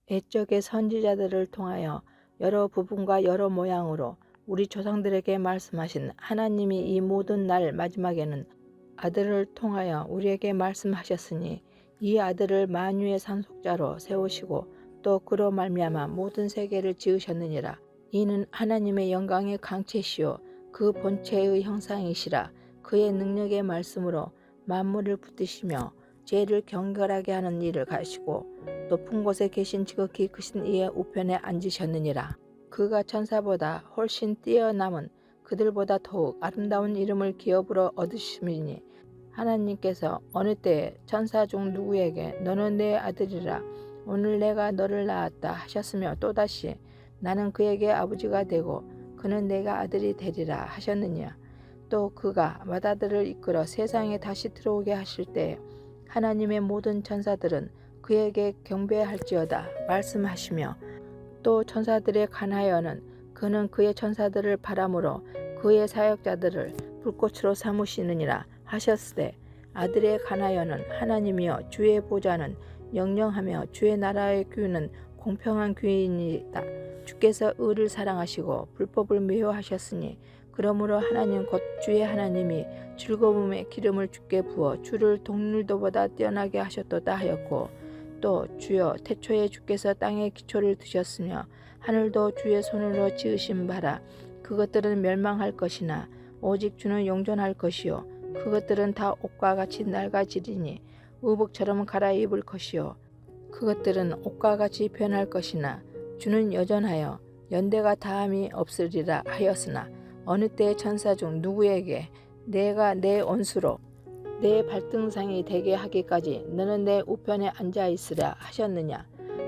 옛적의 선지자들을 통하여 여러 부분과 여러 모양으로 우리 조상들에게 말씀하신 하나님이 이 모든 날 마지막에는 아들을 통하여 우리에게 말씀하셨으니 이 아들을 만유의 상속자로 세우시고 또 그로 말미암아 모든 세계를 지으셨느니라. 이는 하나님의 영광의 강체시요 그 본체의 형상이시라. 그의 능력의 말씀으로 만물을 붙드시며 죄를 경결하게 하는 일을 가시고 높은 곳에 계신 지극히 크신 이의 우편에 앉으셨느니라. 그가 천사보다 훨씬 뛰어남은 그들보다 더욱 아름다운 이름을 기업으로 얻으심이니 하나님께서 어느 때에 천사 중 누구에게 너는 내 아들이라 오늘 내가 너를 낳았다 하셨으며 또다시 나는 그에게 아버지가 되고 그는 내가 아들이 되리라 하셨느냐. 또 그가 맏아들을 이끌어 세상에 다시 들어오게 하실 때에 하나님의 모든 천사들은 그에게 경배할지어다 말씀하시며 또 천사들에 관하여는 그는 그의 천사들을 바람으로 그의 사역자들을 불꽃으로 삼으시느니라 하셨으되 아들에 관하여는 하나님이여 주의 보좌는 영영하며 주의 나라의 규는 공평한 규이니이다. 주께서 의를 사랑하시고 불법을 미워하셨으니 그러므로 하나님 곧 주의 하나님이 즐거움의 기름을 주께 부어 주를 동물도보다 뛰어나게 하셨도다 하였고 또 주여 태초에 주께서 땅의 기초를 두셨으며 하늘도 주의 손으로 지으신 바라. 그것들은 멸망할 것이나 오직 주는 영존할 것이요 그것들은 다 옷과 같이 낡아지리니 의복처럼 갈아입을 것이요 그것들은 옷과 같이 변할 것이나 주는 여전하여 연대가 다함이 없으리라 하였으나 어느 때의 천사 중 누구에게 내가 내 원수로 내 발등상이 되게 하기까지 너는 내 우편에 앉아 있으라 하셨느냐.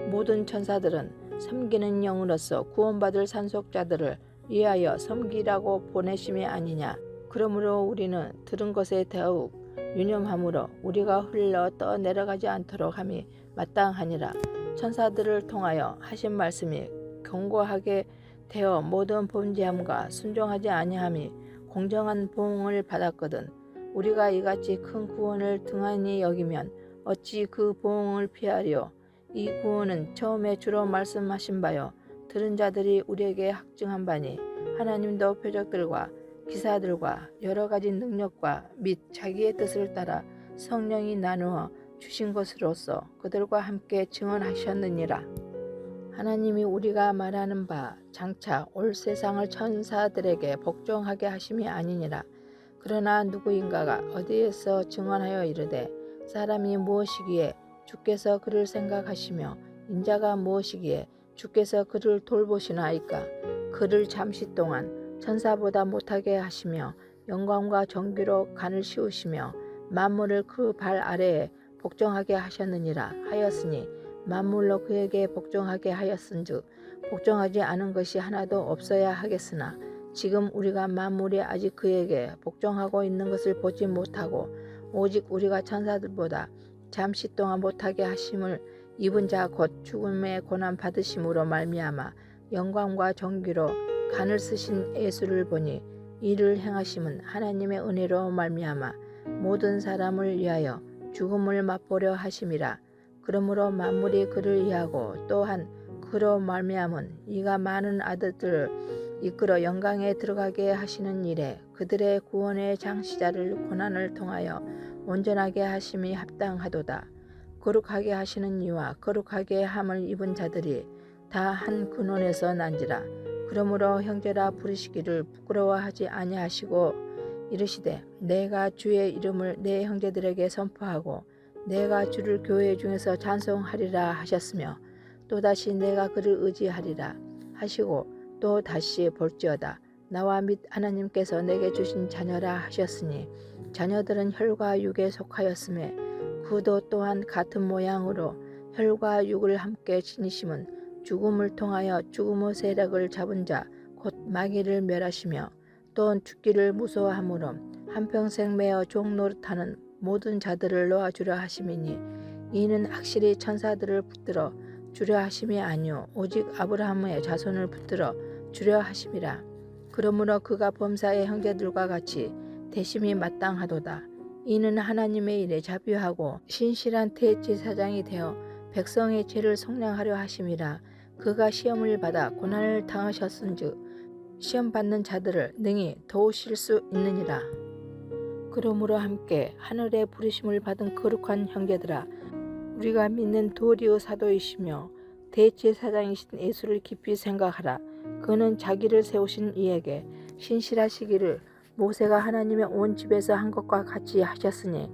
모든 천사들은 섬기는 영으로서 구원받을 산속자들을 위하여 섬기라고 보내심이 아니냐. 그러므로 우리는 들은 것에 더욱 유념함으로 우리가 흘러 떠내려가지 않도록 함이 마땅하니라. 천사들을 통하여 하신 말씀이 견고하게 되어 모든 범죄함과 순종하지 아니함이 공정한 보응을 받았거든 우리가 이같이 큰 구원을 등한히 여기면 어찌 그 보응을 피하리요. 이 구원은 처음에 주로 말씀하신 바요 들은 자들이 우리에게 확증한 바니 하나님도 표적들과 기사들과 여러 가지 능력과 및 자기의 뜻을 따라 성령이 나누어 주신 것으로서 그들과 함께 증언하셨느니라. 하나님이 우리가 말하는 바 장차 올 세상을 천사들에게 복종하게 하심이 아니니라. 그러나 누구인가가 어디에서 증언하여 이르되 사람이 무엇이기에 주께서 그를 생각하시며 인자가 무엇이기에 주께서 그를 돌보시나이까. 그를 잠시 동안 천사보다 못하게 하시며 영광과 정기로 간을 씌우시며 만물을 그 발 아래에 복종하게 하셨느니라 하였으니 만물로 그에게 복종하게 하였은즉 복종하지 않은 것이 하나도 없어야 하겠으나 지금 우리가 만물이 아직 그에게 복종하고 있는 것을 보지 못하고 오직 우리가 천사들보다 잠시 동안 못하게 하심을 입은 자 곧 죽음의 고난 받으심으로 말미암아 영광과 정기로 간을 쓰신 예수를 보니 이를 행하심은 하나님의 은혜로 말미암아 모든 사람을 위하여 죽음을 맛보려 하심이라. 그러므로 만물이 그를 위하고 또한 그로 말미암은 이가 많은 아들들을 이끌어 영광에 들어가게 하시는 일에 그들의 구원의 장시자를 고난을 통하여 온전하게 하심이 합당하도다. 거룩하게 하시는 이와 거룩하게 함을 입은 자들이 다 한 근원에서 난지라. 그러므로 형제라 부르시기를 부끄러워하지 아니하시고 이르시되 내가 주의 이름을 내 형제들에게 선포하고 내가 주를 교회 중에서 찬송하리라 하셨으며 또다시 내가 그를 의지하리라 하시고 또 다시 볼지어다 나와 및 하나님께서 내게 주신 자녀라 하셨으니 자녀들은 혈과 육에 속하였음에 그도 또한 같은 모양으로 혈과 육을 함께 지니심은 죽음을 통하여 죽음의 세력을 잡은 자 곧 마귀를 멸하시며 또 죽기를 무서워함으로 한평생 매어 종 노릇하는 모든 자들을 놓아주려 하심이니 이는 확실히 천사들을 붙들어 주려 하심이 아니요 오직 아브라함의 자손을 붙들어 주려 하심이라. 그러므로 그가 범사의 형제들과 같이 대심이 마땅하도다. 이는 하나님의 일에 자비하고 신실한 대제사장이 되어 백성의 죄를 속량하려 하심이라. 그가 시험을 받아 고난을 당하셨은즉 시험 받는 자들을 능히 도우실 수 있느니라. 그러므로 함께 하늘의 부르심을 받은 거룩한 형제들아, 우리가 믿는 도리의 사도이시며 대제사장이신 예수를 깊이 생각하라. 그는 자기를 세우신 이에게 신실하시기를 모세가 하나님의 온 집에서 한 것과 같이 하셨으니,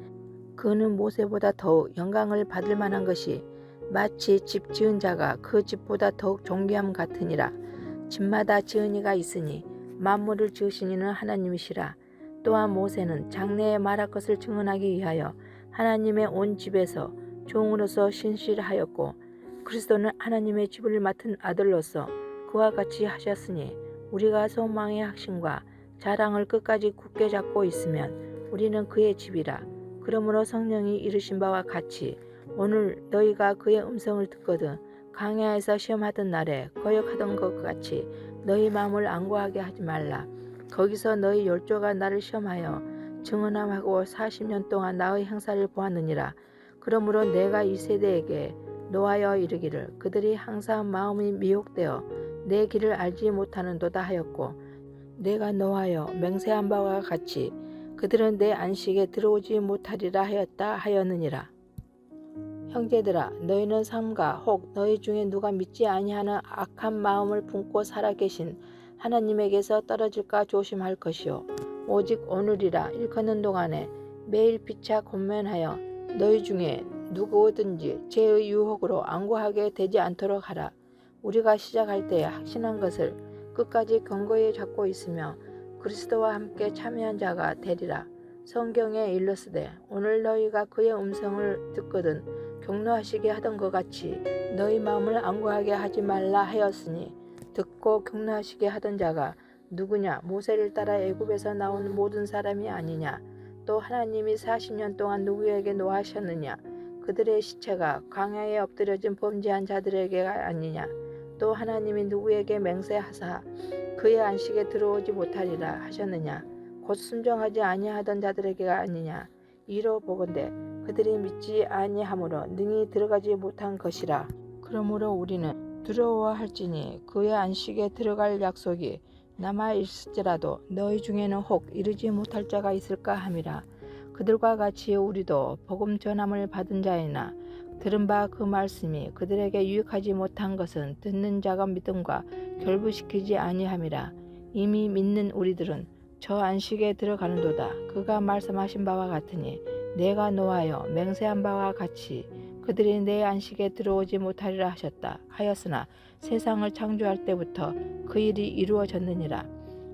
그는 모세보다 더욱 영광을 받을 만한 것이 마치 집 지은 자가 그 집보다 더욱 존귀함 같으니라. 집마다 지은 이가 있으니 만물을 지으신 이는 하나님이시라. 또한 모세는 장래에 말할 것을 증언하기 위하여 하나님의 온 집에서 종으로서 신실하였고, 그리스도는 하나님의 집을 맡은 아들로서 그와 같이 하셨으니, 우리가 소망의 확신과 자랑을 끝까지 굳게 잡고 있으면 우리는 그의 집이라. 그러므로 성령이 이르신 바와 같이 오늘 너희가 그의 음성을 듣거든 광야에서 시험하던 날에 거역하던 것 같이 너희 마음을 안고하게 하지 말라. 거기서 너희 열조가 나를 시험하여 증언함하고 40년 동안 나의 행사를 보았느니라. 그러므로 내가 이 세대에게 노하여 이르기를 그들이 항상 마음이 미혹되어 내 길을 알지 못하는도다 하였고, 내가 노하여 맹세한 바와 같이 그들은 내 안식에 들어오지 못하리라 하였다 하였느니라. 형제들아, 너희는 삼가 혹 너희 중에 누가 믿지 아니하는 악한 마음을 품고 살아계신 하나님에게서 떨어질까 조심할 것이요, 오직 오늘이라 일컫는 동안에 매일 피차 권면하여 너희 중에 누구든지 죄의 유혹으로 안구하게 되지 않도록 하라. 우리가 시작할 때에 확신한 것을 끝까지 견고히 잡고 있으며 그리스도와 함께 참여한 자가 되리라. 성경에 일렀으되 오늘 너희가 그의 음성을 듣거든 격노하시게 하던 것 같이 너희 마음을 안구하게 하지 말라 하였으니, 듣고 격노하시게 하던 자가 누구냐? 모세를 따라 애굽에서 나온 모든 사람이 아니냐? 또 하나님이 40년 동안 누구에게 노하셨느냐? 그들의 시체가 광야에 엎드려진 범죄한 자들에게가 아니냐? 또 하나님이 누구에게 맹세하사 그의 안식에 들어오지 못하리라 하셨느냐? 곧 순종하지 아니하던 자들에게가 아니냐? 이로 보건대 그들이 믿지 아니하므로 능히 들어가지 못한 것이라. 그러므로 우리는 두려워할지니 그의 안식에 들어갈 약속이 남아 있을지라도 너희 중에는 혹 이르지 못할 자가 있을까 함이라. 그들과 같이 우리도 복음 전함을 받은 자이나 들은 바 그 말씀이 그들에게 유익하지 못한 것은 듣는 자가 믿음과 결부시키지 아니함이라. 이미 믿는 우리들은 저 안식에 들어가는도다. 그가 말씀하신 바와 같으니 내가 노하여 맹세한 바와 같이 그들이 내 안식에 들어오지 못하리라 하셨다 하였으나 세상을 창조할 때부터 그 일이 이루어졌느니라.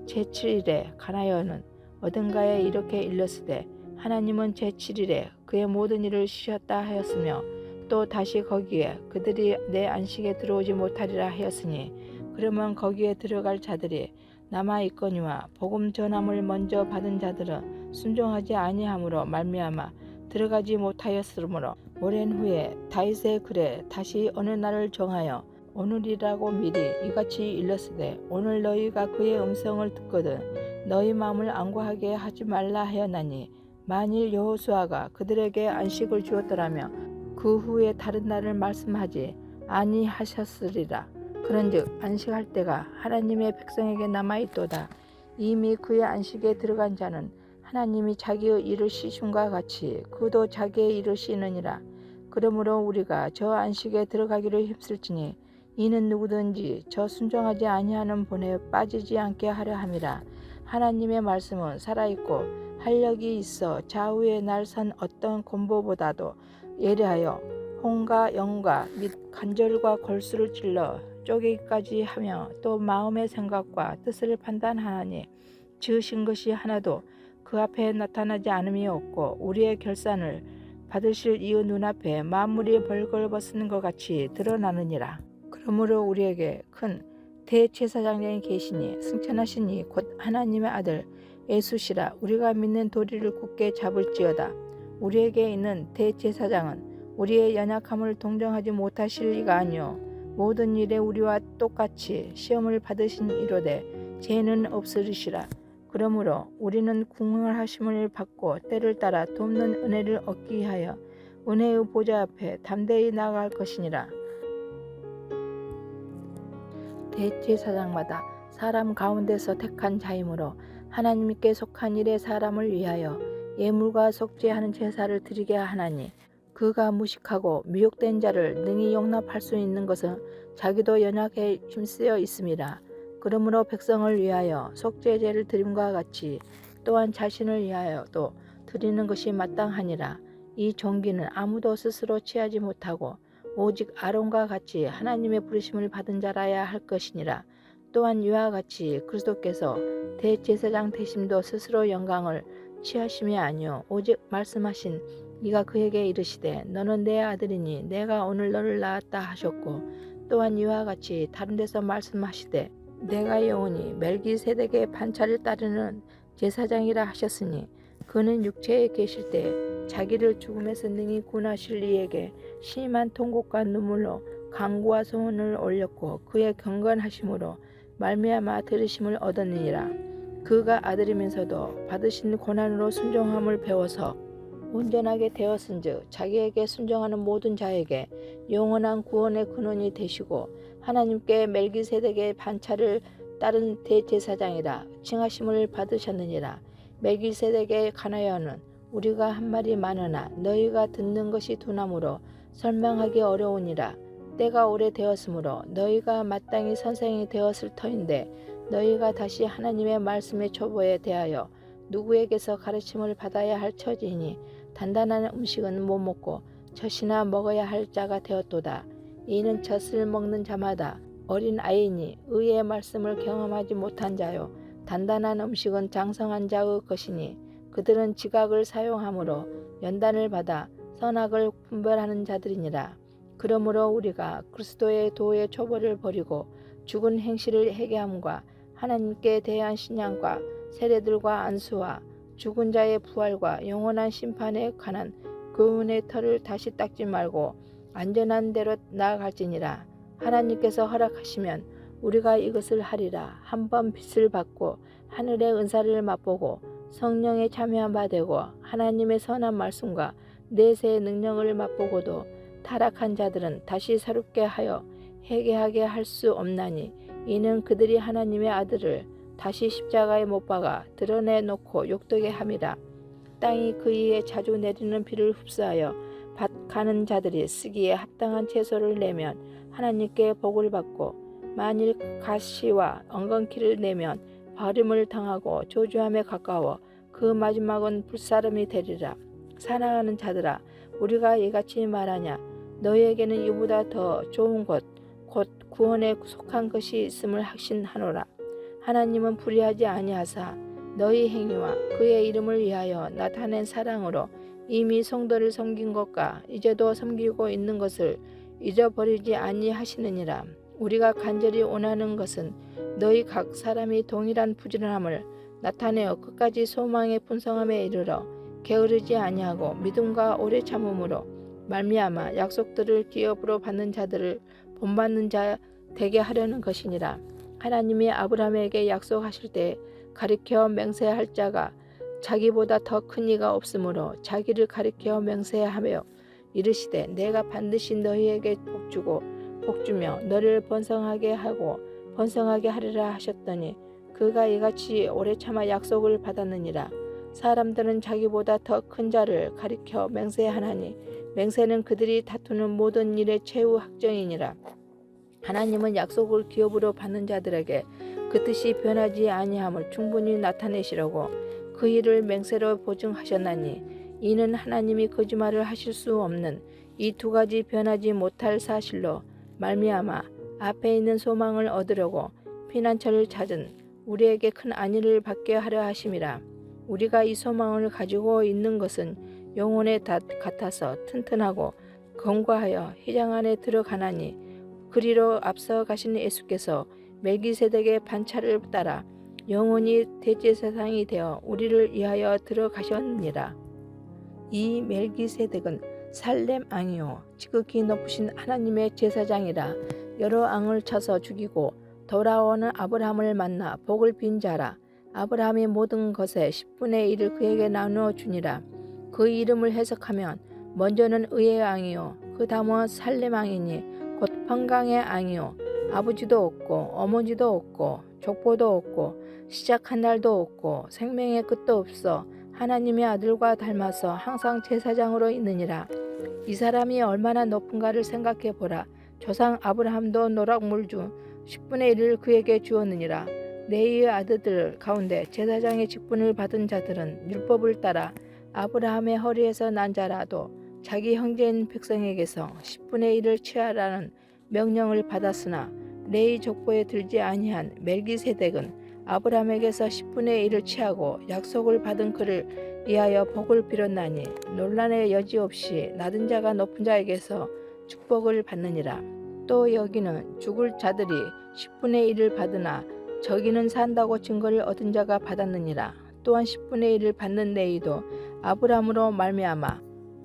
제7일에 가나여는 어딘가에 이렇게 일렀으되 하나님은 제7일에 그의 모든 일을 쉬셨다 하였으며, 또 다시 거기에 그들이 내 안식에 들어오지 못하리라 하였으니, 그러면 거기에 들어갈 자들이 남아있거니와 복음 전함을 먼저 받은 자들은 순종하지 아니함으로 말미암아 들어가지 못하였으므로, 오랜 후에 다윗의 글에 다시 어느 날을 정하여 오늘이라고 미리 이같이 일렀으되 오늘 너희가 그의 음성을 듣거든 너희 마음을 안구하게 하지 말라 하였나니, 만일 여호수아가 그들에게 안식을 주었더라면 그 후에 다른 날을 말씀하지 아니하셨으리라. 그런즉 안식할 때가 하나님의 백성에게 남아있도다. 이미 그의 안식에 들어간 자는 하나님이 자기의 일을 쉬심과 같이 그도 자기의 일을 쉬느니라. 그러므로 우리가 저 안식에 들어가기를 힘쓸지니 이는 누구든지 저 순종하지 아니하는 본에 빠지지 않게 하려 함이라. 하나님의 말씀은 살아있고 활력이 있어 좌우에 날 선 어떤 곤보보다도 예리하여 혼과 영과 및 관절과 골수를 찔러 쪼개기까지 하며 또 마음의 생각과 뜻을 판단하니, 지으신 것이 하나도 그 앞에 나타나지 않음이 없고 우리의 결산을 받으실 이의 눈앞에 만물이 벌거벗은 것 같이 드러나느니라. 그러므로 우리에게 큰 대제사장이 계시니 승천하신 이 곧 하나님의 아들 예수시라. 우리가 믿는 도리를 굳게 잡을지어다. 우리에게 있는 대제사장은 우리의 연약함을 동정하지 못하실 이가 아니요 모든 일에 우리와 똑같이 시험을 받으신 이로되 죄는 없으리시라. 그러므로 우리는 궁궐하심을 받고 때를 따라 돕는 은혜를 얻기 위하여 은혜의 보좌 앞에 담대히 나아갈 것이니라. 대제사장마다 사람 가운데서 택한 자이므로 하나님께 속한 일에 사람을 위하여 예물과 속죄하는 제사를 드리게 하나니, 그가 무식하고 미혹된 자를 능히 용납할 수 있는 것은 자기도 연약해 힘쓰여 있음이라. 그러므로 백성을 위하여 속죄제를 드림과 같이 또한 자신을 위하여도 드리는 것이 마땅하니라. 이 종기는 아무도 스스로 취하지 못하고 오직 아론과 같이 하나님의 부르심을 받은 자라야 할 것이니라. 또한 이와 같이 그리스도께서 대제사장 되심도 스스로 영광을 취하심이 아니요 오직 말씀하신 이가 그에게 이르시되 너는 내 아들이니 내가 오늘 너를 낳았다 하셨고, 또한 이와 같이 다른 데서 말씀하시되 내가 영원히 멜기세덱의 판차를 따르는 제사장이라 하셨으니, 그는 육체에 계실 때 자기를 죽음에서 능히 구원하실 이에게 심한 통곡과 눈물로 간구와 소원을 올렸고 그의 경건하심으로 말미암아 들으심을 얻었느니라. 그가 아들이면서도 받으신 고난으로 순종함을 배워서 온전하게 되었은즉 자기에게 순종하는 모든 자에게 영원한 구원의 근원이 되시고, 하나님께 멜기세덱의 반차를 따른 대제사장이라 칭하심을 받으셨느니라. 멜기세덱에 관하여는 우리가 한 말이 많으나 너희가 듣는 것이 둔하므로 설명하기 어려우니라. 때가 오래되었으므로 너희가 마땅히 선생이 되었을 터인데, 너희가 다시 하나님의 말씀의 초보에 대하여 누구에게서 가르침을 받아야 할 처지이니 단단한 음식은 못 먹고 젖이나 먹어야 할 자가 되었도다. 이는 젖을 먹는 자마다 어린 아이니 의의 말씀을 경험하지 못한 자요, 단단한 음식은 장성한 자의 것이니 그들은 지각을 사용함으로 연단을 받아 선악을 분별하는 자들이니라. 그러므로 우리가 그리스도의 도의 초보를 버리고 죽은 행실을 회개함과 하나님께 대한 신앙과 세례들과 안수와 죽은 자의 부활과 영원한 심판에 관한 교훈의 털을 다시 닦지 말고 안전한 대로 나아갈지니라. 하나님께서 허락하시면 우리가 이것을 하리라. 한번 빛을 받고 하늘의 은사를 맛보고 성령에 참여한 바 되고 하나님의 선한 말씀과 내세의 능력을 맛보고도 타락한 자들은 다시 새롭게 하여 회개하게 할 수 없나니, 이는 그들이 하나님의 아들을 다시 십자가에 못 박아 드러내놓고 욕되게 함이라. 땅이 그 위에 자주 내리는 비를 흡수하여 밭 가는 자들이 쓰기에 합당한 채소를 내면 하나님께 복을 받고, 만일 가시와 엉겅퀴를 내면 버림을 당하고 조주함에 가까워 그 마지막은 불사름이 되리라. 사랑하는 자들아, 우리가 이같이 말하냐? 너희에게는 이보다 더 좋은 것, 곧 구원에 속한 것이 있음을 확신하노라. 하나님은 불의하지 아니하사 너희 행위와 그의 이름을 위하여 나타낸 사랑으로 이미 성도를 섬긴 것과 이제도 섬기고 있는 것을 잊어버리지 아니하시느니라. 우리가 간절히 원하는 것은 너희 각 사람이 동일한 부지런함을 나타내어 끝까지 소망의 풍성함에 이르러 게으르지 아니하고 믿음과 오래 참음으로 말미암아 약속들을 기업으로 받는 자들을 본받는 자 되게 하려는 것이니라. 하나님이 아브라함에게 약속하실 때 가리켜 맹세할 자가 자기보다 더 큰 이가 없으므로 자기를 가리켜 맹세하며 이르시되 내가 반드시 너희에게 복주고 복주며 너를 번성하게 하고 번성하게 하리라 하셨더니, 그가 이같이 오래 참아 약속을 받았느니라. 사람들은 자기보다 더 큰 자를 가리켜 맹세하나니 맹세는 그들이 다투는 모든 일의 최후 확정이니라. 하나님은 약속을 기업으로 받는 자들에게 그 뜻이 변하지 아니함을 충분히 나타내시려고 그 일을 맹세로 보증하셨나니, 이는 하나님이 거짓말을 하실 수 없는 이 두 가지 변하지 못할 사실로 말미암아 앞에 있는 소망을 얻으려고 피난처를 찾은 우리에게 큰 안위를 받게 하려 하심이라. 우리가 이 소망을 가지고 있는 것은 영혼의 닷 같아서 튼튼하고 건과하여 회장 안에 들어가나니, 그리로 앞서 가신 예수께서 멜기세덱의 반차를 따라 영원히 대제사장이 되어 우리를 위하여 들어가셨느니라. 이 멜기세덱은 살렘 왕이요 지극히 높으신 하나님의 제사장이라. 여러 왕을 쳐서 죽이고 돌아오는 아브라함을 만나 복을 빈 자라. 아브라함이 모든 것의 10분의 1을 그에게 나누어 주니라. 그 이름을 해석하면 먼저는 의의 왕이요 그 다음은 살렘 왕이니 곧 평강의 왕이요 아버지도 없고 어머니도 없고 족보도 없고 시작한 날도 없고 생명의 끝도 없어 하나님의 아들과 닮아서 항상 제사장으로 있느니라. 이 사람이 얼마나 높은가를 생각해 보라. 조상 아브라함도 노락물 중 10분의 1을 그에게 주었느니라. 레위의 아들들 가운데 제사장의 직분을 받은 자들은 율법을 따라 아브라함의 허리에서 난 자라도 자기 형제인 백성에게서 10분의 1을 취하라는 명령을 받았으나 레위 족보에 들지 아니한 멜기세덱은 아브라함에게서 10분의 1을 취하고 약속을 받은 그를 위하여 복을 빌었나니 논란의 여지 없이 낮은 자가 높은 자에게서 축복을 받느니라. 또 여기는 죽을 자들이 10분의 1을 받으나 저기는 산다고 증거를 얻은 자가 받았느니라. 또한 10분의 1을 받는 레위도 아브라함으로 말미암아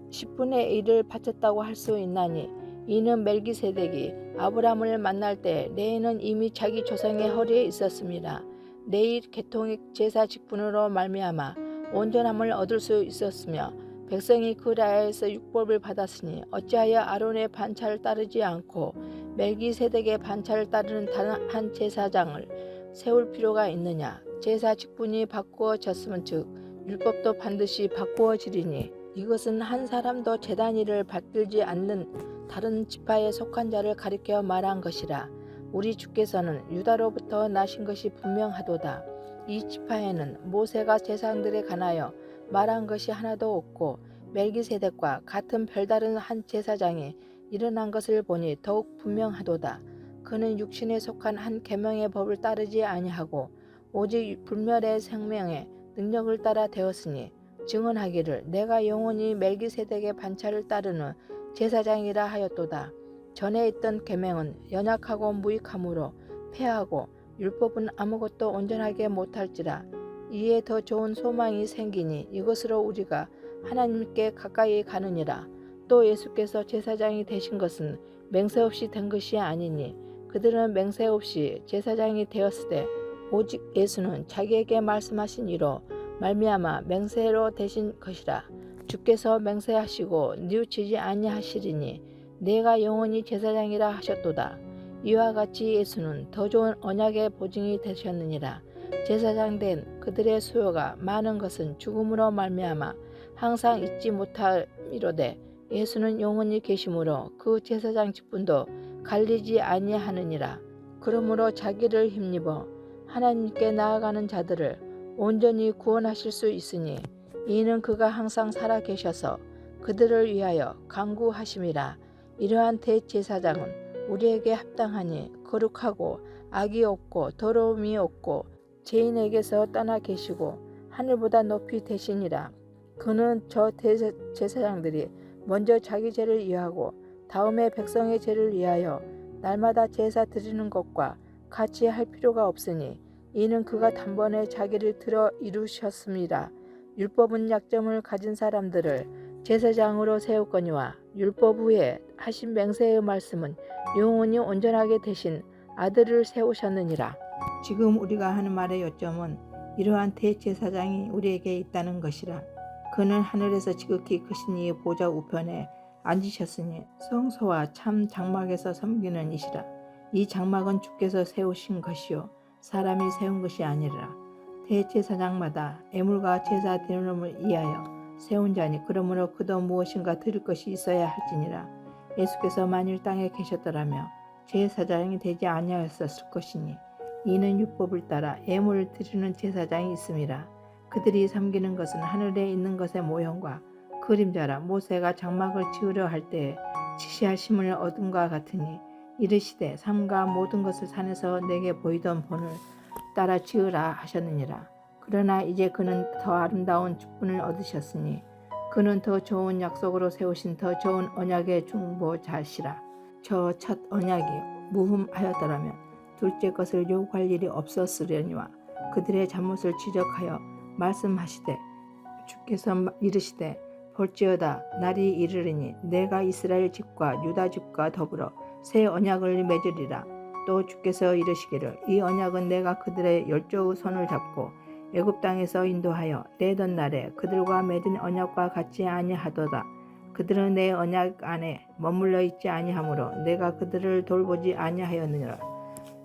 10분의 1을 바쳤다고 할 수 있나니 이는 멜기세덱이 아브라함을 만날 때 레위는 이미 자기 조상의 허리에 있었습니다. 레위 계통의 제사 직분으로 말미암아 온전함을 얻을 수 있었으며 백성이 그 나라에서 율법을 받았으니 어찌하여 아론의 반차를 따르지 않고 멜기세덱의 반차를 따르는 다른 한 제사장을 세울 필요가 있느냐. 제사 직분이 바꾸어졌으면 즉 율법도 반드시 바꾸어지리니 이것은 한 사람도 제단 일을 받들지 않는 다른 지파에 속한 자를 가리켜 말한 것이라. 우리 주께서는 유다로부터 나신 것이 분명하도다. 이 지파에는 모세가 제사장들에 관하여 말한 것이 하나도 없고 멜기세덱과 같은 별다른 한 제사장이 일어난 것을 보니 더욱 분명하도다. 그는 육신에 속한 한 계명의 법을 따르지 아니하고 오직 불멸의 생명의 능력을 따라 되었으니 증언하기를 내가 영원히 멜기세덱의 반차를 따르는 제사장이라 하였도다. 전에 있던 계명은 연약하고 무익하므로 폐하고 율법은 아무것도 온전하게 못할지라. 이에 더 좋은 소망이 생기니 이것으로 우리가 하나님께 가까이 가느니라. 또 예수께서 제사장이 되신 것은 맹세 없이 된 것이 아니니 그들은 맹세 없이 제사장이 되었으되 오직 예수는 자기에게 말씀하신 이로 말미암아 맹세로 되신 것이라. 주께서 맹세하시고 뉘우치지 아니하시리니 내가 영원히 제사장이라 하셨도다. 이와 같이 예수는 더 좋은 언약의 보증이 되셨느니라. 제사장 된 그들의 수요가 많은 것은 죽음으로 말미암아 항상 잊지 못함이로되 예수는 영원히 계심으로 그 제사장 직분도 갈리지 아니하느니라. 그러므로 자기를 힘입어 하나님께 나아가는 자들을 온전히 구원하실 수 있으니 이는 그가 항상 살아 계셔서 그들을 위하여 간구하심이라. 이러한 대제사장은 우리에게 합당하니 거룩하고 악이 없고 더러움이 없고 죄인에게서 떠나 계시고 하늘보다 높이 되시니라. 그는 저 대제사장들이 먼저 자기 죄를 위하고 다음에 백성의 죄를 위하여 날마다 제사 드리는 것과 같이 할 필요가 없으니 이는 그가 단번에 자기를 들어 이루셨습니다. 율법은 약점을 가진 사람들을 제사장으로 세웠거니와 율법 후에 하신 맹세의 말씀은 영원히 온전하게 되신 아들을 세우셨느니라. 지금 우리가 하는 말의 요점은 이러한 대제사장이 우리에게 있다는 것이라. 그는 하늘에서 지극히 크신 이의 보좌 우편에 앉으셨으니 성소와 참 장막에서 섬기는 이시라. 이 장막은 주께서 세우신 것이요 사람이 세운 것이 아니라 대제사장마다 애물과 제사 드림을 위하여 세운 자니 그러므로 그도 무엇인가 드릴 것이 있어야 할지니라. 예수께서 만일 땅에 계셨더라며 제사장이 되지 아니하였을 것이니 이는 율법을 따라 애물을 드리는 제사장이 있음이라. 그들이 섬기는 것은 하늘에 있는 것의 모형과 그림자라. 모세가 장막을 지으려 할 때에 지시하심을 얻음과 같으니 이르시되 삼가 모든 것을 산에서 내게 보이던 본을 따라 지으라 하셨느니라. 그러나 이제 그는 더 아름다운 직분을 얻으셨으니 그는 더 좋은 약속으로 세우신 더 좋은 언약의 중보자시라. 저 첫 언약이 무흠하였더라면 둘째 것을 요구할 일이 없었으려니와 그들의 잘못을 지적하여 말씀하시되 주께서 이르시되 볼지어다 날이 이르리니 내가 이스라엘 집과 유다 집과 더불어 새 언약을 맺으리라. 또 주께서 이르시기를 이 언약은 내가 그들의 열조의 손을 잡고 애굽 땅에서 인도하여 내던 날에 그들과 맺은 언약과 같지 아니하도다. 그들은 내 언약 안에 머물러 있지 아니하므로 내가 그들을 돌보지 아니하였느니라.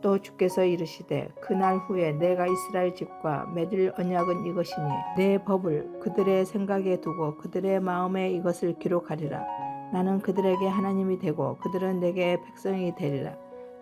또 주께서 이르시되 그날 후에 내가 이스라엘 집과 맺을 언약은 이것이니 내 법을 그들의 생각에 두고 그들의 마음에 이것을 기록하리라. 나는 그들에게 하나님이 되고 그들은 내게 백성이 되리라.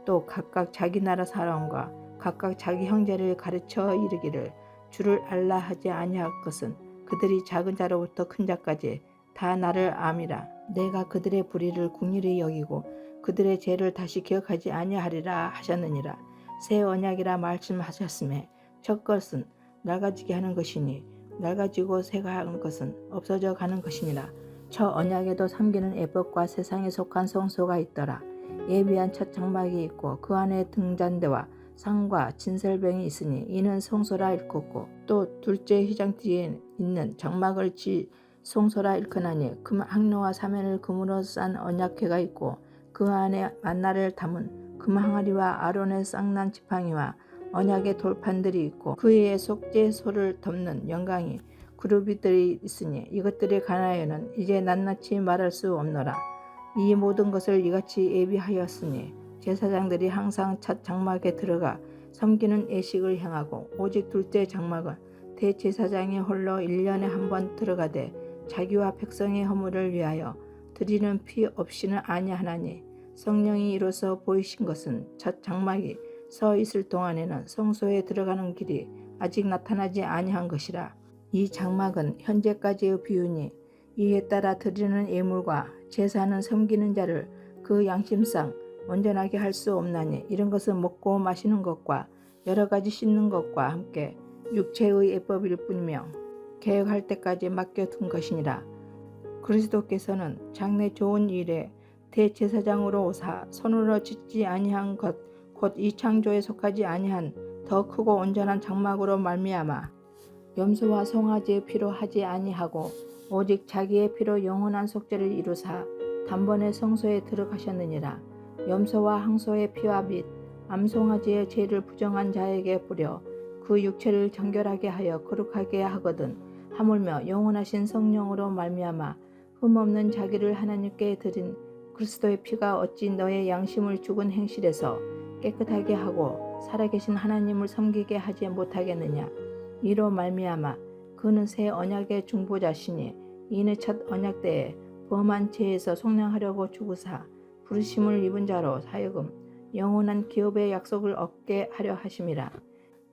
또 각각 자기 나라 사람과 각각 자기 형제를 가르쳐 이르기를 주를 알라 하지 아니할 것은 그들이 작은 자로부터 큰 자까지 다 나를 암이라. 내가 그들의 불의를 긍휼히 여기고 그들의 죄를 다시 기억하지 아니하리라 하셨느니라. 새 언약이라 말씀하셨음에 첫 것은 낡아지게 하는 것이니 낡아지고 새가 하는 것은 없어져 가는 것이니라. 첫 언약에도 섬기는 에봇과 세상에 속한 성소가 있더라. 예비한 첫 장막이 있고 그 안에 등잔대와 상과 진설병이 있으니 이는 성소라 일컫고 또 둘째 휘장 뒤에 있는 장막을 성소라 일컫나니 금 항로와 사면을 금으로 싼 언약궤가 있고 그 안에 만나를 담은 금 항아리와 아론의 쌍난 지팡이와 언약의 돌판들이 있고 그 위에 속죄소를 덮는 영광이 그루비들이 있으니 이것들에 관하여는 이제 낱낱이 말할 수 없노라. 이 모든 것을 이같이 예비하였으니 제사장들이 항상 첫 장막에 들어가 섬기는 예식을 행하고 오직 둘째 장막은 대제사장이 홀로 1년에 한 번 들어가되 자기와 백성의 허물을 위하여 드리는 피 없이는 아니하나니 성령이 이로써 보이신 것은 첫 장막이 서 있을 동안에는 성소에 들어가는 길이 아직 나타나지 아니한 것이라. 이 장막은 현재까지의 비유니 이에 따라 드리는 예물과 제사는 섬기는 자를 그 양심상 온전하게 할 수 없나니 이런 것은 먹고 마시는 것과 여러 가지 씻는 것과 함께 육체의 예법일 뿐이며 계획할 때까지 맡겨둔 것이니라. 그리스도께서는 장래 좋은 일에 대제사장으로 오사 손으로 짓지 아니한 것 곧 이 창조에 속하지 아니한 더 크고 온전한 장막으로 말미암아 염소와 송아지의 피로 하지 아니하고 오직 자기의 피로 영원한 속죄를 이루사 단번에 성소에 들어가셨느니라. 염소와 항소의 피와 및 암송아지의 죄를 부정한 자에게 뿌려 그 육체를 정결하게 하여 거룩하게 하거든 하물며 영원하신 성령으로 말미암아 흠없는 자기를 하나님께 드린 그리스도의 피가 어찌 너의 양심을 죽은 행실에서 깨끗하게 하고 살아계신 하나님을 섬기게 하지 못하겠느냐. 이로 말미암아 그는 새 언약의 중보자시니 이는 첫 언약 때에 범한 죄에서 속량하려고 죽으사 부르심을 입은 자로 하여금 영원한 기업의 약속을 얻게 하려 하심이라.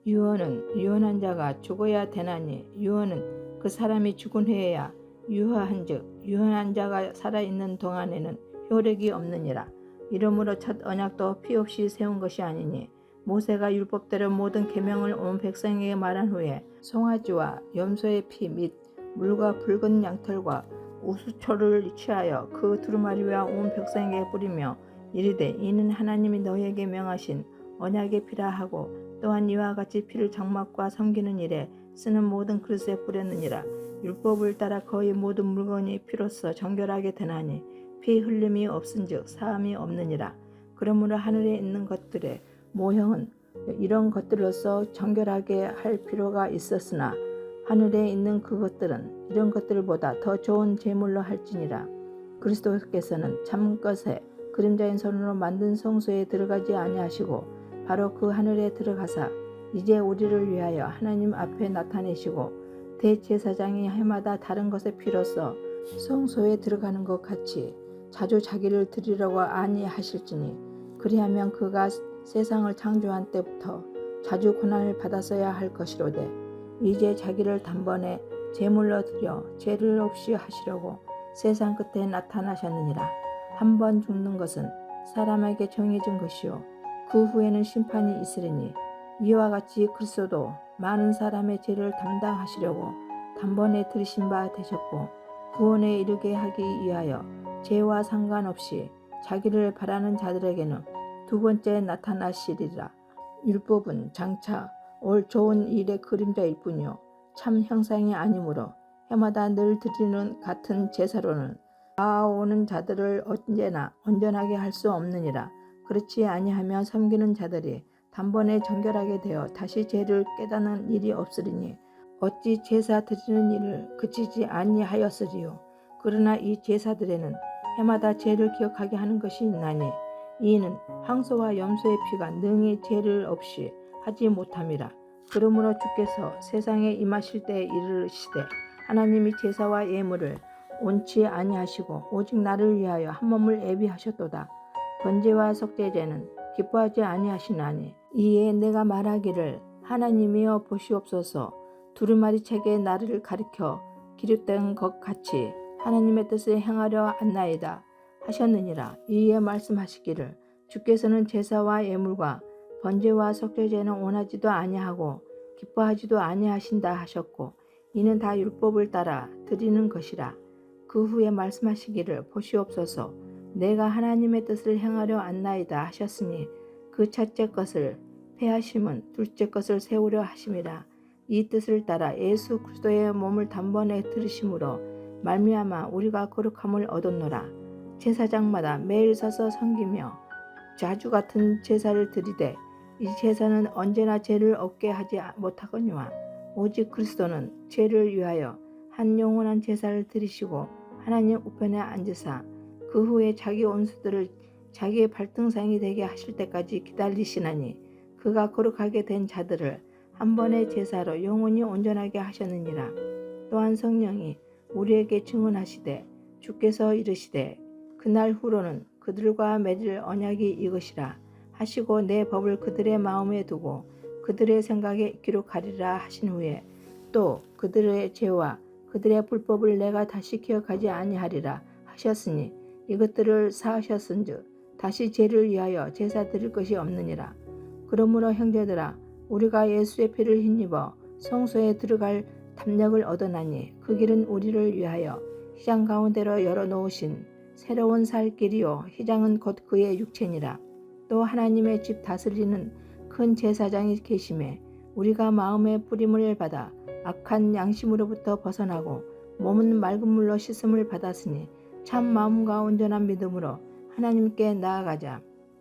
유언은 유언한 자가 죽어야 되나니 유언은 그 사람이 죽은 후에야 유효한즉 유언한 자가 살아있는 동안에는 효력이 없느니라. 이러므로 첫 언약도 피 없이 세운 것이 아니니 모세가 율법대로 모든 계명을 온 백성에게 말한 후에 송아지와 염소의 피 및 물과 붉은 양털과 우수초를 취하여 그 두루마리와 온 백성에게 뿌리며 이르되 이는 하나님이 너희에게 명하신 언약의 피라 하고 또한 이와 같이 피를 장막과 섬기는 일에 쓰는 모든 그릇에 뿌렸느니라. 율법을 따라 거의 모든 물건이 피로써 정결하게 되나니 피 흘림이 없은즉 사함이 없느니라. 그러므로 하늘에 있는 것들의 모형은 이런 것들로서 정결하게 할 필요가 있었으나 하늘에 있는 그것들은 이런 것들보다 더 좋은 제물로 할지니라. 그리스도께서는 참것의 그림자인 손으로 만든 성소에 들어가지 아니하시고 바로 그 하늘에 들어가사 이제 우리를 위하여 하나님 앞에 나타내시고 대제사장이 해마다 다른 것의 피로써 성소에 들어가는 것 같이 자주 자기를 드리려고 아니하실지니 그리하면 그가 세상을 창조한 때부터 자주 고난을 받았어야 할 것이로되 이제 자기를 단번에 제물로 드려 죄를 없이 하시려고 세상 끝에 나타나셨느니라. 한 번 죽는 것은 사람에게 정해진 것이요 그 후에는 심판이 있으리니 이와 같이 그리스도도 많은 사람의 죄를 담당하시려고 단번에 들으신 바 되셨고 구원에 이르게 하기 위하여 죄와 상관없이 자기를 바라는 자들에게는 두 번째 나타나시리라. 율법은 장차 올 좋은 일의 그림자일 뿐이요 참 형상이 아니므로 해마다 늘 드리는 같은 제사로는 나아오는 자들을 언제나 온전하게 할 수 없느니라. 그렇지 아니하며 섬기는 자들이 단번에 정결하게 되어 다시 죄를 깨닫는 일이 없으리니 어찌 제사 드리는 일을 그치지 아니하였으리요. 그러나 이 제사들에는 해마다 죄를 기억하게 하는 것이 있나니 이는 황소와 염소의 피가 능히 죄를 없이 하지 못함이라. 그러므로 주께서 세상에 임하실 때에 이르시되 하나님이 제사와 예물을 원치 아니하시고 오직 나를 위하여 한 몸을 예비하셨도다. 번제와 속죄제는 기뻐하지 아니하시나니 이에 내가 말하기를 하나님이여 보시옵소서. 두루마리 책에 나를 가리켜 기록된 것 같이 하나님의 뜻을 행하려 한나이다 하셨느니라. 이에 말씀하시기를 주께서는 제사와 예물과 번제와 속죄제는 원하지도 아니하고 기뻐하지도 아니하신다 하셨고 이는 다 율법을 따라 드리는 것이라. 그 후에 말씀하시기를 보시옵소서. 내가 하나님의 뜻을 행하려 한나이다 하셨으니 그 첫째 것을 폐하심은 둘째 것을 세우려 하심이라. 이 뜻을 따라 예수 그리스도의 몸을 단번에 들으심으로 말미암아 우리가 거룩함을 얻었노라. 제사장마다 매일 서서 섬기며 자주 같은 제사를 드리되 이 제사는 언제나 죄를 없게 하지 못하거니와 오직 그리스도는 죄를 위하여 한 영원한 제사를 드리시고 하나님 우편에 앉으사 그 후에 자기 원수들을 자기의 발등상이 되게 하실 때까지 기다리시나니 그가 거룩하게 된 자들을 한 번의 제사로 영원히 온전하게 하셨느니라. 또한 성령이 우리에게 증언하시되 주께서 이르시되 그날 후로는 그들과 맺을 언약이 이것이라 하시고 내 법을 그들의 마음에 두고 그들의 생각에 기록하리라 하신 후에 또 그들의 죄와 그들의 불법을 내가 다시 기억하지 아니하리라 하셨으니 이것들을 사하셨은즉 다시 죄를 위하여 제사 드릴 것이 없느니라. 그러므로 형제들아 우리가 예수의 피를 힘입어 성소에 들어갈 담력을 얻어나니 그 길은 우리를 위하여 휘장 가운데로 열어놓으신 새로운 살 길이요 휘장은 곧 그의 육체니라. 또 하나님의 집 다스리는 큰 제사장이 계심에 우리가 마음의 뿌림을 받아 악한 양심으로부터 벗어나고 몸은 맑은 물로 씻음을 받았으니 참 마음과 온전한 믿음으로 하나님께 나아가자.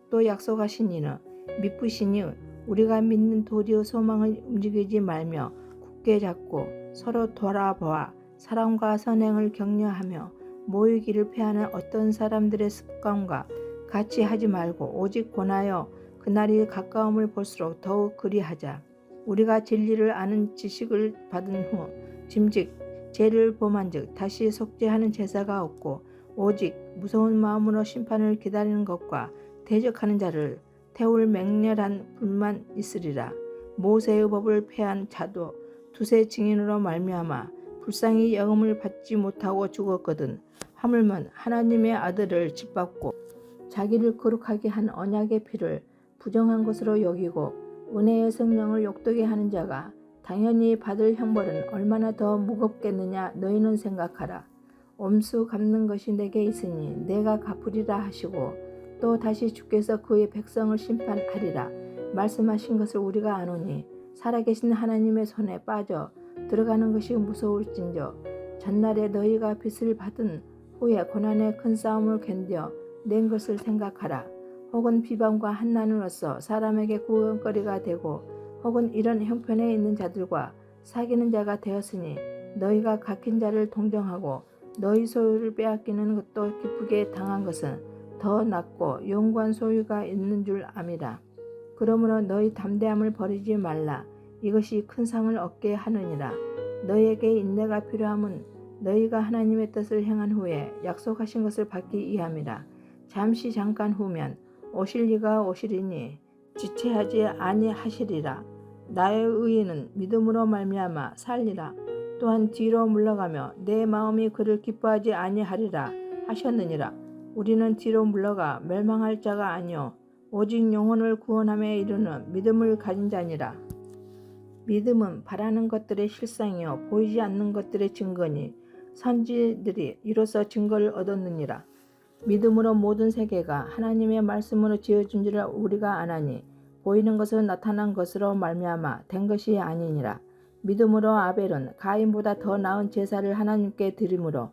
또 약속하신 이는 미쁘시니 우리가 믿는 도리의 소망을 움직이지 말며 굳게 잡고 서로 돌아보아 사랑과 선행을 격려하며 모이기를 패하는 어떤 사람들의 습관과 같이 하지 말고 오직 권하여 그날이 가까움을 볼수록 더욱 그리하자. 우리가 진리를 아는 지식을 받은 후 짐직 죄를 범한즉 다시 속죄하는 제사가 없고 오직 무서운 마음으로 심판을 기다리는 것과 대적하는 자를 태울 맹렬한 불만 있으리라. 모세의 법을 폐한 자도 두세 증인으로 말미암아 불쌍히 여금을 받지 못하고 죽었거든. 하물며 하나님의 아들을 짓밟고 자기를 거룩하게 한 언약의 피를 부정한 것으로 여기고 은혜의 성령을 욕되게 하는 자가 당연히 받을 형벌은 얼마나 더 무겁겠느냐 너희는 생각하라. 엄수 갚는 것이 내게 있으니 내가 갚으리라 하시고 또 다시 주께서 그의 백성을 심판하리라 말씀하신 것을 우리가 아노니 살아계신 하나님의 손에 빠져 들어가는 것이 무서울진저 전날에 너희가 빚을 받은 후에 고난의 큰 싸움을 견뎌 낸 것을 생각하라. 혹은 비방과 한난으로서 사람에게 구원거리가 되고 혹은 이런 형편에 있는 자들과 사귀는 자가 되었으니 너희가 갇힌 자를 동정하고 너희 소유를 빼앗기는 것도 기쁘게 당한 것은 더 낫고 영구한 소유가 있는 줄 암이라. 그러므로 너희 담대함을 버리지 말라. 이것이 큰 상을 얻게 하느니라. 너희에게 인내가 필요함은 너희가 하나님의 뜻을 행한 후에 약속하신 것을 받기 위함이라. 잠깐 후면 오실 이가 오시리니 지체하지 아니하시리라. 나의 의인은 믿음으로 말미암아 살리라. 또한 뒤로 물러가며 내 마음이 그를 기뻐하지 아니하리라 하셨느니라. 우리는 뒤로 물러가 멸망할 자가 아니요 오직 영혼을 구원함에 이르는 믿음을 가진 자니라. 믿음은 바라는 것들의 실상이요 보이지 않는 것들의 증거니 선지들이 이로써 증거를 얻었느니라. 믿음으로 모든 세계가 하나님의 말씀으로 지어준 줄을 우리가 아나니 보이는 것은 나타난 것으로 말미암아 된 것이 아니니라. 믿음으로 아벨은 가인보다 더 나은 제사를 하나님께 드림으로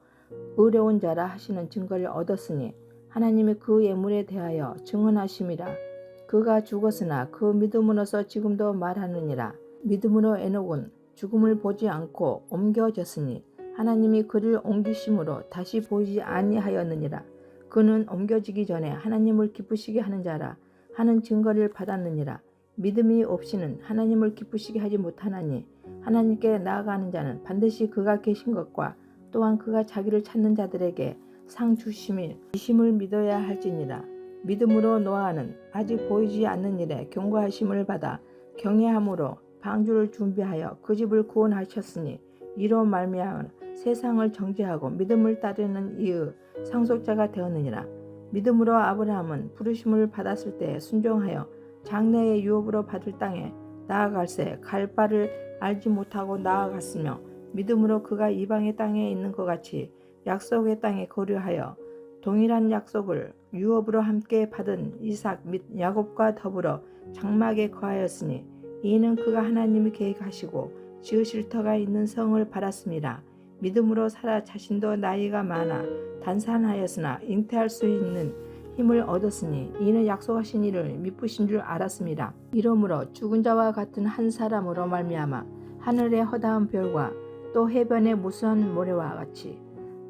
의로운 자라 하시는 증거를 얻었으니 하나님이 그 예물에 대하여 증언하심이라. 그가 죽었으나 그 믿음으로서 지금도 말하느니라. 믿음으로 에녹은 죽음을 보지 않고 옮겨졌으니 하나님이 그를 옮기심으로 다시 보이지 아니하였느니라. 그는 옮겨지기 전에 하나님을 기쁘시게 하는 자라 하는 증거를 받았느니라. 믿음이 없이는 하나님을 기쁘시게 하지 못하나니 하나님께 나아가는 자는 반드시 그가 계신 것과 또한 그가 자기를 찾는 자들에게 상 주심을 믿어야 할지니라. 믿음으로 노아는 아직 보이지 않는 일에 경고하심을 받아 경외함으로 방주를 준비하여 그 집을 구원하셨으니 이로 말미암아 세상을 정죄하고 믿음을 따르는 이의 상속자가 되었느니라. 믿음으로 아브라함은 부르심을 받았을 때 순종하여 장래의 유업으로 받을 땅에 나아갈새 갈 바를 알지 못하고 나아갔으며 믿음으로 그가 이방의 땅에 있는 것 같이 약속의 땅에 거류하여 동일한 약속을 유업으로 함께 받은 이삭 및 야곱과 더불어 장막에 거하였으니 이는 그가 하나님이 계획하시고 지으실 터가 있는 성을 받았습니다. 믿음으로 사라 자신도 나이가 많아 단산하였으나 잉태할 수 있는 힘을 얻었으니 이는 약속하신 이를 미쁘신 줄 알았습니다. 이러므로 죽은 자와 같은 한 사람으로 말미암아 하늘의 허다한 별과 또 해변의 무수한 모래와 같이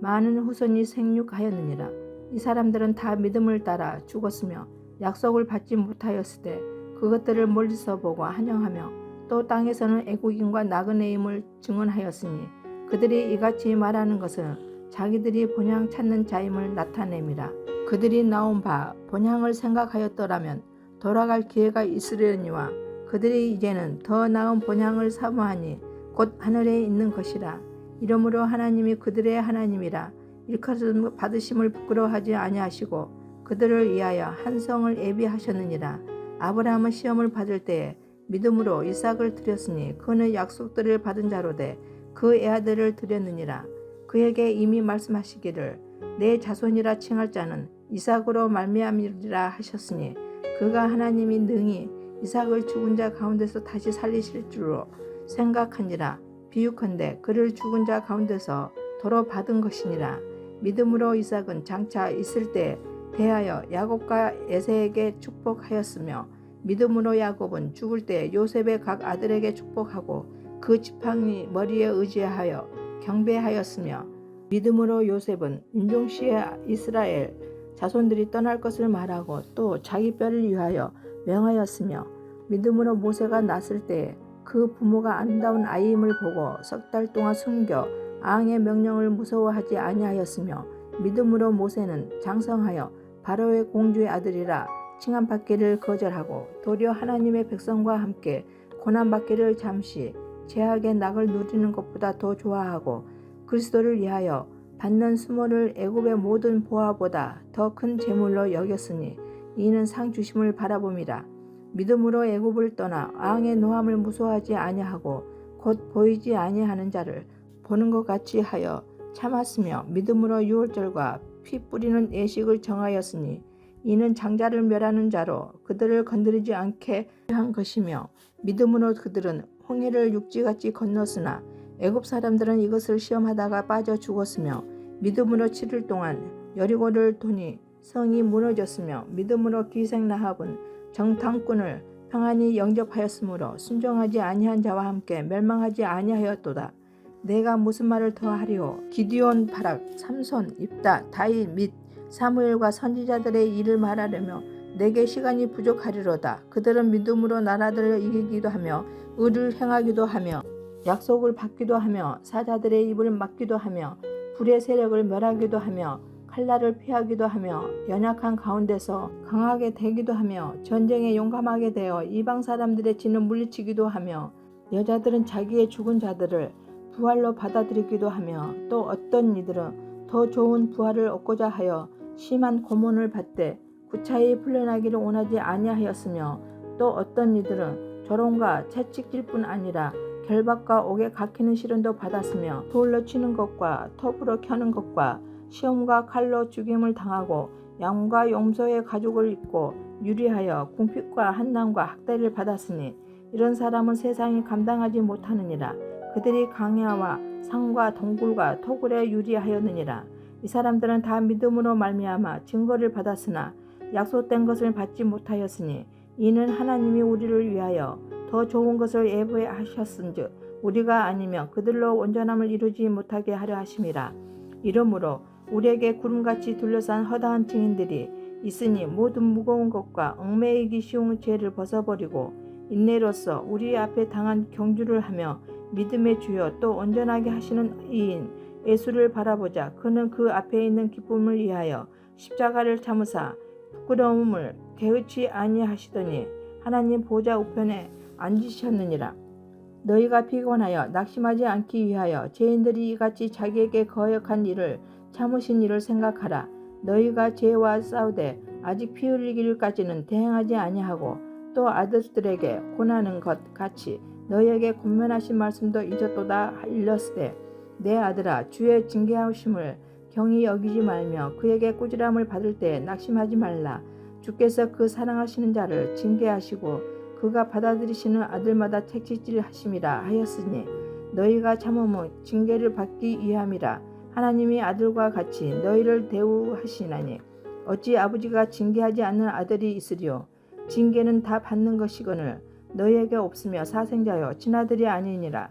많은 후손이 생육하였느니라. 이 사람들은 다 믿음을 따라 죽었으며 약속을 받지 못하였을 때 그것들을 멀리서 보고 환영하며 또 땅에서는 애국인과 나그네임을 증언하였으니 그들이 이같이 말하는 것은 자기들이 본향 찾는 자임을 나타냄이라. 그들이 나온 바 본향을 생각하였더라면 돌아갈 기회가 있으려니와 그들이 이제는 더 나은 본향을 사모하니 곧 하늘에 있는 것이라. 이러므로 하나님이 그들의 하나님이라 일컬음 받으심을 부끄러워하지 아니하시고 그들을 위하여 한 성을 예비하셨느니라. 아브라함은 시험을 받을 때에 믿음으로 이삭을 드렸으니 그는 약속들을 받은 자로 돼 그 애아들을 드렸느니라. 그에게 이미 말씀하시기를 내 자손이라 칭할 자는 이삭으로 말미암으리라 하셨으니 그가 하나님이 능히 이삭을 죽은 자 가운데서 다시 살리실 줄로 생각한지라. 비유컨대 그를 죽은 자 가운데서 도로 받은 것이니라. 믿음으로 이삭은 장차 있을 때 대하여 야곱과 에세에게 축복하였으며 믿음으로 야곱은 죽을 때 요셉의 각 아들에게 축복하고 그 지팡이 머리에 의지하여 경배하였으며 믿음으로 요셉은 윤종시의 이스라엘 자손들이 떠날 것을 말하고 또 자기 뼈를 위하여 명하였으며 믿음으로 모세가 났을 때 그 부모가 아름다운 아이임을 보고 석 달 동안 숨겨 왕의 명령을 무서워하지 아니하였으며 믿음으로 모세는 장성하여 바로의 공주의 아들이라 칭함받기를 거절하고 도리어 하나님의 백성과 함께 고난받기를 잠시 죄악의 낙을 누리는 것보다 더 좋아하고 그리스도를 위하여 받는 수모를 애굽의 모든 보화보다 더 큰 재물로 여겼으니 이는 상 주심을 바라봄이라. 믿음으로 애굽을 떠나 왕의 노함을 무서워하지 아니하고 곧 보이지 아니하는 자를 보는 것 같이 하여 참았으며 믿음으로 유월절과 피 뿌리는 예식을 정하였으니 이는 장자를 멸하는 자로 그들을 건드리지 않게 한 것이며 믿음으로 그들은 홍해를 육지같이 건넜으나 애굽 사람들은 이것을 시험하다가 빠져 죽었으며 믿음으로 7일 동안 여리고를 도니 성이 무너졌으며 믿음으로 기생 라합은 정탐꾼을 평안히 영접하였으므로 순종하지 아니한 자와 함께 멸망하지 아니하였도다. 내가 무슨 말을 더하리오? 기드온, 바락, 삼손, 입다, 다윗 및 사무엘과 선지자들의 일을 말하려며 내게 시간이 부족하리로다. 그들은 믿음으로 나라들을 이기기도 하며 의를 행하기도 하며 약속을 받기도 하며 사자들의 입을 막기도 하며 불의 세력을 멸하기도 하며 칼날을 피하기도 하며 연약한 가운데서 강하게 되기도 하며 전쟁에 용감하게 되어 이방 사람들의 진을 물리치기도 하며 여자들은 자기의 죽은 자들을 부활로 받아들이기도 하며 또 어떤 이들은 더 좋은 부활을 얻고자 하여 심한 고문을 받되 구차히 풀려나기를 원하지 아니하였으며 또 어떤 이들은 조롱과 채찍질 뿐 아니라 결박과 옥에 갇히는 시련도 받았으며 돌로 치는 것과 톱으로 켜는 것과 시험과 칼로 죽임을 당하고 양과 염소의 가죽을 입고 유리하여 궁핍과 한난과 학대를 받았으니 이런 사람은 세상이 감당하지 못하느니라. 그들이 강야와 상과 동굴과 토굴에 유리하였느니라. 이 사람들은 다 믿음으로 말미암아 증거를 받았으나 약속된 것을 받지 못하였으니 이는 하나님이 우리를 위하여 더 좋은 것을 예비하셨은즉 우리가 아니면 그들로 온전함을 이루지 못하게 하려 하심이라. 이러므로 우리에게 구름같이 둘러싼 허다한 증인들이 있으니 모든 무거운 것과 얽매이기 쉬운 죄를 벗어버리고 인내로써 우리 앞에 당한 경주를 하며 믿음의 주여 또 온전하게 하시는 이인 예수를 바라보자. 그는 그 앞에 있는 기쁨을 위하여 십자가를 참으사 부끄러움을 개의치 아니하시더니 하나님 보좌 우편에 앉으셨느니라. 너희가 피곤하여 낙심하지 않기 위하여 죄인들이 이같이 자기에게 거역한 일을 참으신 일을 생각하라. 너희가 죄와 싸우되 아직 피 흘리기까지는 대행하지 아니하고 또 아들들에게 권하는 것 같이 너희에게 권면하신 말씀도 잊었도다 일렀으되 내 아들아 주의 징계하심을 경히 여기지 말며 그에게 꾸지람을 받을 때 낙심하지 말라. 주께서 그 사랑하시는 자를 징계하시고 그가 받아들이시는 아들마다 책짓질 하심이라 하였으니 너희가 참음은 징계를 받기 위함이라. 하나님이 아들과 같이 너희를 대우하시나니 어찌 아버지가 징계하지 않는 아들이 있으리요. 징계는 다 받는 것이거늘 너희에게 없으며 사생자여 친아들이 아니니라.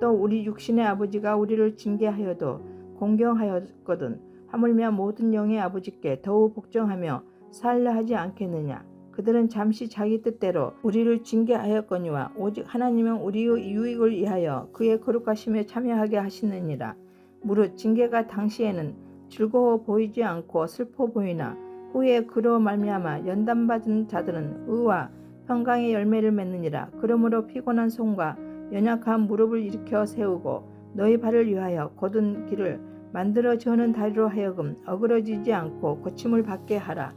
또 우리 육신의 아버지가 우리를 징계하여도 공경하였거든 하물며 모든 영의 아버지께 더욱 복종하며 살려 하지 않겠느냐. 그들은 잠시 자기 뜻대로 우리를 징계하였거니와 오직 하나님은 우리의 유익을 위하여 그의 거룩하심에 참여하게 하시느니라. 무릇 징계가 당시에는 즐거워 보이지 않고 슬퍼 보이나 후에 그로 말미암아 연단받은 자들은 의와 평강의 열매를 맺느니라. 그러므로 피곤한 손과 연약한 무릎을 일으켜 세우고 너희 발을 위하여 곧은 길을 만들어 저는 다리로 하여금 어그러지지 않고 고침을 받게 하라.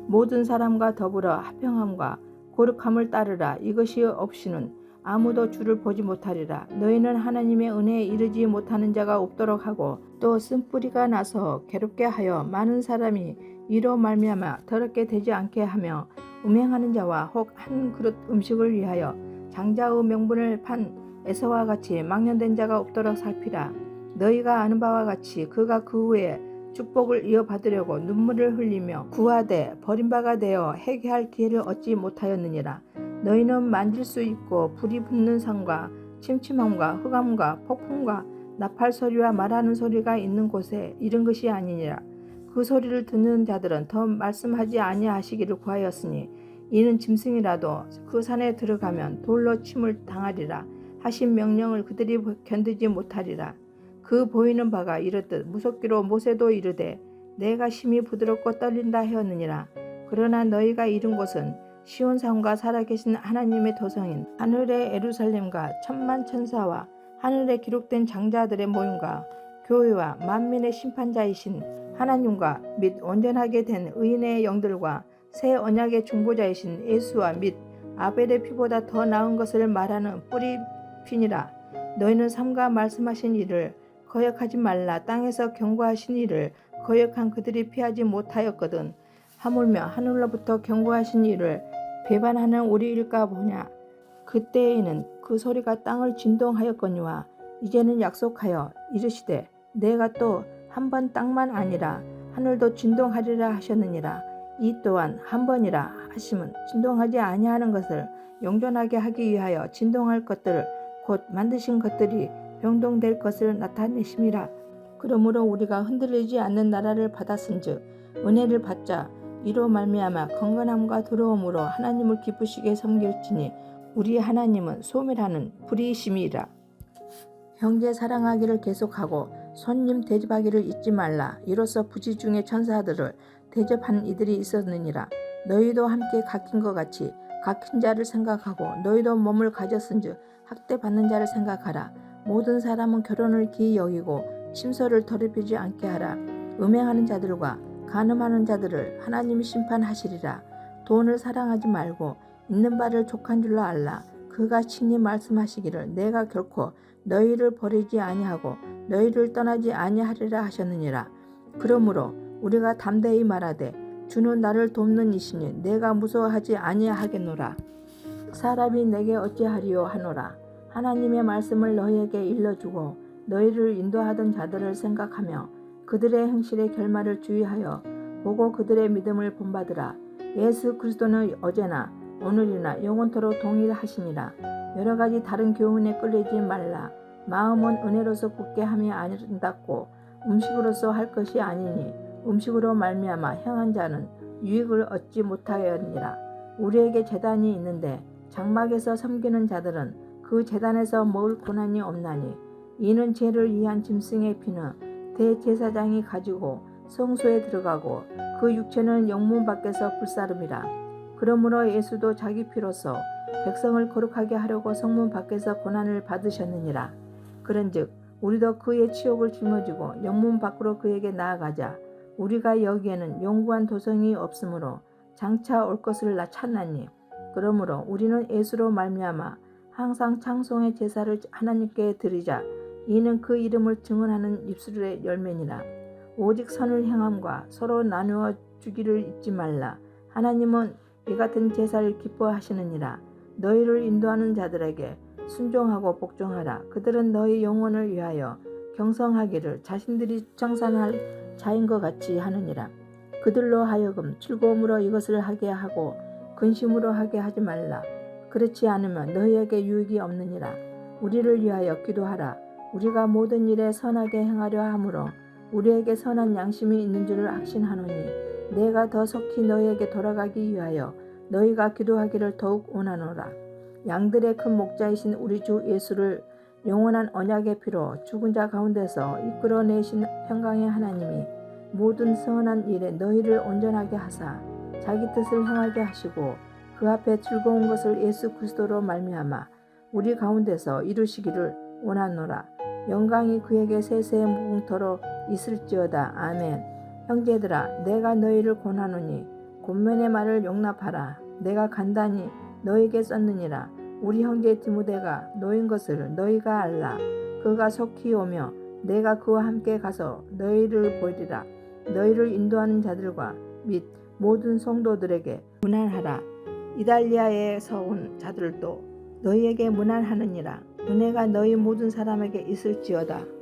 모든 사람과 더불어 화평함과 거룩함을 따르라. 이것이 없이는 아무도 주를 보지 못하리라. 너희는 하나님의 은혜에 이르지 못하는 자가 없도록 하고 또 쓴뿌리가 나서 괴롭게 하여 많은 사람이 이로 말미암아 더럽게 되지 않게 하며 음행하는 자와 혹 한 그릇 음식을 위하여 장자의 명분을 판 에서와 같이 망령된 자가 없도록 살피라. 너희가 아는 바와 같이 그가 그 후에 축복을 이어받으려고 눈물을 흘리며 구하되 버림바가 되어 회개할 기회를 얻지 못하였느니라. 너희는 만질 수 있고 불이 붙는 산과 침침함과 흑암과 폭풍과 나팔 소리와 말하는 소리가 있는 곳에 이른 것이 아니니라. 그 소리를 듣는 자들은 더 말씀하지 아니하시기를 구하였으니 이는 짐승이라도 그 산에 들어가면 돌로 침을 당하리라 하신 명령을 그들이 견디지 못하리라. 그 보이는 바가 이르듯 무섭기로 모세도 이르되 내가 심히 부드럽고 떨린다 하였느니라. 그러나 너희가 이른 곳은 시온산과 살아계신 하나님의 도성인 하늘의 예루살렘과 천만 천사와 하늘에 기록된 장자들의 모임과 교회와 만민의 심판자이신 하나님과 및 온전하게 된 의인의 영들과 새 언약의 중보자이신 예수와 및 아벨의 피보다 더 나은 것을 말하는 뿌리핀이라. 너희는 삼가 말씀하신 일을 거역하지 말라. 땅에서 경고하신 일을 거역한 그들이 피하지 못하였거든. 하물며 하늘로부터 경고하신 일을 배반하는 우리일까 보냐. 그때에는 그 소리가 땅을 진동하였거니와 이제는 약속하여 이르시되 내가 또 한 번 땅만 아니라 하늘도 진동하리라 하셨느니라. 이 또한 한 번이라 하심은 진동하지 아니하는 것을 영존하게 하기 위하여 진동할 것들을 곧 만드신 것들이 병동될 것을 나타내심이라. 그러므로 우리가 흔들리지 않는 나라를 받았은즉 은혜를 받자. 이로 말미암아 건건함과 들어옴으로 하나님을 기쁘시게 섬길지니 우리 하나님은 소멸하는 불이심이라. 형제 사랑하기를 계속하고 손님 대접하기를 잊지 말라. 이로써 부지 중에 천사들을 대접한 이들이 있었느니라. 너희도 함께 각힌 것 같이 각힌 자를 생각하고 너희도 몸을 가졌은즉 학대받는 자를 생각하라. 모든 사람은 결혼을 기이 여기고 심소를 더럽히지 않게 하라. 음행하는 자들과 간음하는 자들을 하나님이 심판하시리라. 돈을 사랑하지 말고 있는 바를 족한 줄로 알라. 그가 친히 말씀하시기를 내가 결코 너희를 버리지 아니하고 너희를 떠나지 아니하리라 하셨느니라. 그러므로 우리가 담대히 말하되 주는 나를 돕는 이시니 내가 무서워하지 아니하겠노라. 사람이 내게 어찌하리요 하노라. 하나님의 말씀을 너희에게 일러주고 너희를 인도하던 자들을 생각하며 그들의 행실의 결말을 주의하여 보고 그들의 믿음을 본받으라. 예수 그리스도는 어제나 오늘이나 영원토록 동일하시니라. 여러 가지 다른 교훈에 끌리지 말라. 마음은 은혜로서 굳게 함이 아름답고 음식으로서 할 것이 아니니 음식으로 말미암아 행한 자는 유익을 얻지 못하였느니라. 우리에게 제단이 있는데 장막에서 섬기는 자들은 그 제단에서 먹을 고난이 없나니 이는 죄를 위한 짐승의 피는 대제사장이 가지고 성소에 들어가고 그 육체는 영문 밖에서 불사름이라. 그러므로 예수도 자기 피로서 백성을 거룩하게 하려고 성문 밖에서 고난을 받으셨느니라. 그런즉 우리도 그의 치욕을 짊어지고 영문 밖으로 그에게 나아가자. 우리가 여기에는 영구한 도성이 없으므로 장차 올 것을 찾나니 그러므로 우리는 예수로 말미암아 항상 찬송의 제사를 하나님께 드리자. 이는 그 이름을 증언하는 입술의 열매니라. 오직 선을 행함과 서로 나누어 주기를 잊지 말라. 하나님은 이 같은 제사를 기뻐하시느니라. 너희를 인도하는 자들에게 순종하고 복종하라. 그들은 너희 영혼을 위하여 경성하기를 자신들이 청산할 자인 것 같이 하느니라. 그들로 하여금 즐거움으로 이것을 하게 하고 근심으로 하게 하지 말라. 그렇지 않으면 너희에게 유익이 없느니라. 우리를 위하여 기도하라. 우리가 모든 일에 선하게 행하려 하므로 우리에게 선한 양심이 있는 줄을 확신하노니 내가 더 속히 너희에게 돌아가기 위하여 너희가 기도하기를 더욱 원하노라. 양들의 큰 목자이신 우리 주 예수를 영원한 언약의 피로 죽은 자 가운데서 이끌어내신 평강의 하나님이 모든 선한 일에 너희를 온전하게 하사 자기 뜻을 행하게 하시고 그 앞에 즐거운 것을 예수 그리스도로 말미암아 우리 가운데서 이루시기를 원하노라. 영광이 그에게 세세의 무궁토록 있을지어다. 아멘. 형제들아, 내가 너희를 권하노니 권면의 말을 용납하라. 내가 간단히 너에게 썼느니라. 우리 형제 디모데가 노인 것을 너희가 알라. 그가 속히 오며 내가 그와 함께 가서 너희를 보이리라. 너희를 인도하는 자들과 및 모든 성도들에게 문안하라. 이달리아에서 온 자들도 너희에게 문안하느니라. 은혜가 너희 모든 사람에게 있을지어다.